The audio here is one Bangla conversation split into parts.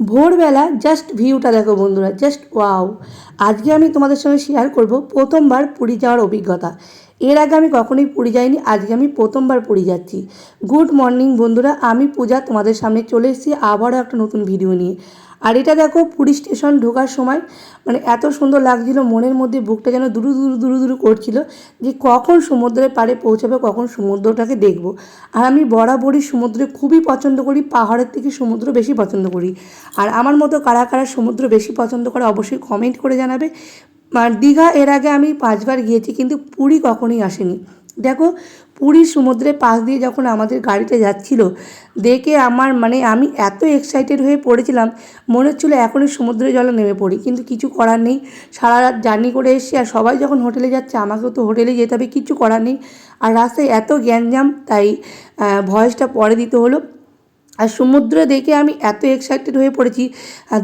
ভোরবেলা জাস্ট ভিউটা দেখো বন্ধুরা, জাস্ট ওয়াও। আজকে আমি তোমাদের সঙ্গে শেয়ার করব প্রথমবার পুরী যাওয়ার অভিজ্ঞতা। এর আগে আমি কখনোই পুরী যাইনি, আজকে আমি প্রথমবার পুরী যাচ্ছি। গুড মর্নিং বন্ধুরা, আমি পূজা তোমাদের সামনে চলে এসেছি আবারও একটা নতুন ভিডিও নিয়ে। আর এটা দেখো পুরী স্টেশন ঢোকার সময় মানে এত সুন্দর লাগছিল, মনের মধ্যে বুকটা যেন দুরু দুরু দুরু দুরু করছিল যে কখন সমুদ্রের পাড়ে পৌঁছাবে, কখন সমুদ্রটাকে দেখব। আর আমি বরাবরই সমুদ্রে খুবই পছন্দ করি, পাহাড়ের থেকে সমুদ্র বেশি পছন্দ করি। আর আমার মতো কারা কারা সমুদ্র বেশি পছন্দ করে অবশ্যই কমেন্ট করে জানাবে। আর দীঘা এর আগে আমি 5বার গিয়েছি, কিন্তু পুরী কখনোই আসেনি। দেখো পুরীর সমুদ্রের পাশ দিয়ে যখন আমাদের গাড়িটা যাচ্ছিল, দেখে আমার মানে আমি এত এক্সাইটেড হয়ে পড়েছিলাম, মনে হচ্ছিলো এখনই সমুদ্রের জলে নেমে পড়ি। কিন্তু কিছু করার নেই, সারা রাত জার্নি করে এসেছি, আর সবাই যখন হোটেলে যাচ্ছে আমাকেও তো হোটেলে যেতে হবে, কিছু করার নেই। আর রাস্তায় এত গ্যাঞ্জাম, তাই ভয়েসটা পরে দিতে হলো। আর সমুদ্র দেখে আমি এত এক্সাইটেড হয়ে পড়েছি,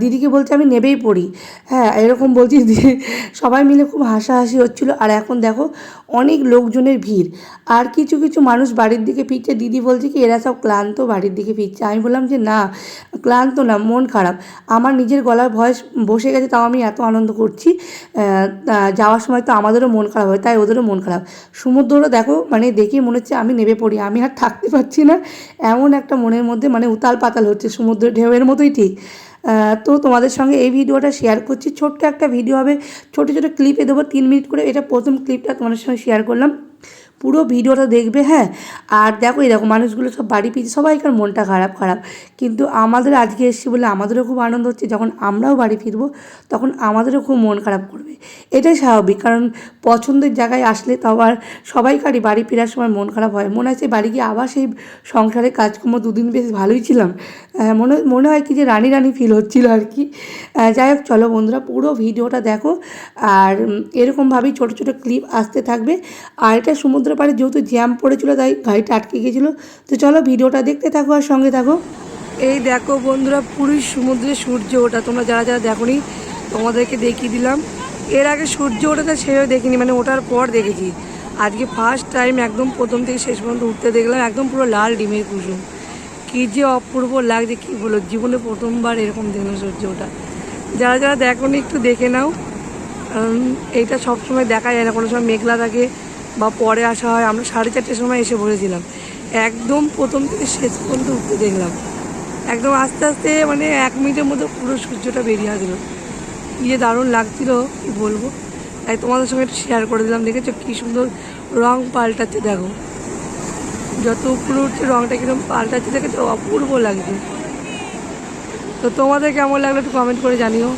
দিদিকে বলছি আমি নেবেই পড়ি, হ্যাঁ এরকম বলছি। সবাই মিলে খুব হাসাহাসি হচ্ছিলো। আর এখন দেখো অনেক লোকজনের ভিড়, আর কিছু কিছু মানুষ বাড়ির দিকে ফিরছে। দিদি বলছে কি এরা সব ক্লান্ত বাড়ির দিকে ফিরছে। আমি বললাম যে না, ক্লান্ত না, মন খারাপ। আমার নিজের গলার ভয়েস বসে গেছে, তাও আমি এত আনন্দ করছি। যাওয়ার সময় তো আমাদেরও মন খারাপ হয়, তাই ওদেরও মন খারাপ। সমুদ্রটা দেখো মানে দেখে মনে হচ্ছে আমি নেমে পড়ি, আমি আর থাকতে পারছি না, এমন একটা মনের মধ্যে মানে উতাল পাতাল হচ্ছে, সমুদ্রের ঢেউয়ের মতোই ঠিক। তো তোমাদের সঙ্গে এই ভিডিওটা শেয়ার করছি, ছোট্ট একটা ভিডিও হবে, ছোটো ছোটো ক্লিপে দেবো 3 মিনিট করে। এটা প্রথম ক্লিপটা তোমাদের সঙ্গে শেয়ার করলাম, পুরো ভিডিওটা দেখবে, হ্যাঁ। আর দেখো এই দেখো মানুষগুলো সব বাড়ি ফিরছে, সবাইকার মনটা খারাপ খারাপ, কিন্তু আমাদের আজকে এসেছি বলে আমাদেরও খুব আনন্দ হচ্ছে। যখন আমরাও বাড়ি ফিরবো তখন আমাদেরও খুব মন খারাপ করবে, এটাই স্বাভাবিক। কারণ পছন্দের জায়গায় আসলে তো আবার সবাইকারই বাড়ি ফেরার সময় মন খারাপ হয়, মনে হচ্ছে বাড়ি গিয়ে আবার সেই সংসারে কাজকর্ম, দুদিন বেশ ভালোই ছিলাম, মনে মনে হয় কি যে রানী রানী ফিল হচ্ছিল আর কি। যাই হোক চলো বন্ধুরা পুরো ভিডিওটা দেখো, আর এরকমভাবেই ছোটো ছোটো ক্লিপ আসতে থাকবে। আর এটা সমুদ্র পাড়ে যেহেতু জ্যাম পড়েছিল তাই গাড়িটা আটকে গিয়েছিলো। তো চলো ভিডিওটা দেখতে থাকো আর সঙ্গে থাকো। এই দেখো বন্ধুরা পুরীর সমুদ্রে সূর্য ওঠা, তোমরা যারা যারা দেখোনি তোমাদেরকে দেখিয়ে দিলাম। এর আগে সূর্য ওঠাটা সেভাবে দেখিনি, মানে ওঠার পর দেখেছি। আজকে ফার্স্ট টাইম একদম প্রথম থেকে শেষ পর্যন্ত উঠতে দেখলাম, একদম পুরো লাল ডিমের কুসুম, কী যে অপূর্ব লাগছে কী বলো। জীবনে প্রথমবার এরকম দেখলাম সূর্য ওঠা। যারা যারা দেখোনি একটু দেখে নাও, এইটা সবসময় দেখা যায় না, কোনো সময় মেঘলা থাকে বা পরে আসা হয়। আমরা 4:30টার সময় এসে বসেছিলাম, একদম প্রথম থেকে শেষ পর্যন্ত উঠতে দেখলাম। একদম আস্তে আস্তে মানে 1 মিনিটের মধ্যে পুরো সূর্যটা বেরিয়ে আসলো, কী যে দারুণ লাগছিল কী বলবো। তাই তোমাদের সঙ্গে একটু শেয়ার করে দিলাম। দেখেছো কী সুন্দর রং পাল্টাচ্ছে, দেখো যত উপরে উঠছে রংটা কীরকম পাল্টাচ্ছে, দেখেছো অপূর্ব লাগছে। তো তোমাদের কেমন লাগলো একটু কমেন্ট করে জানিও।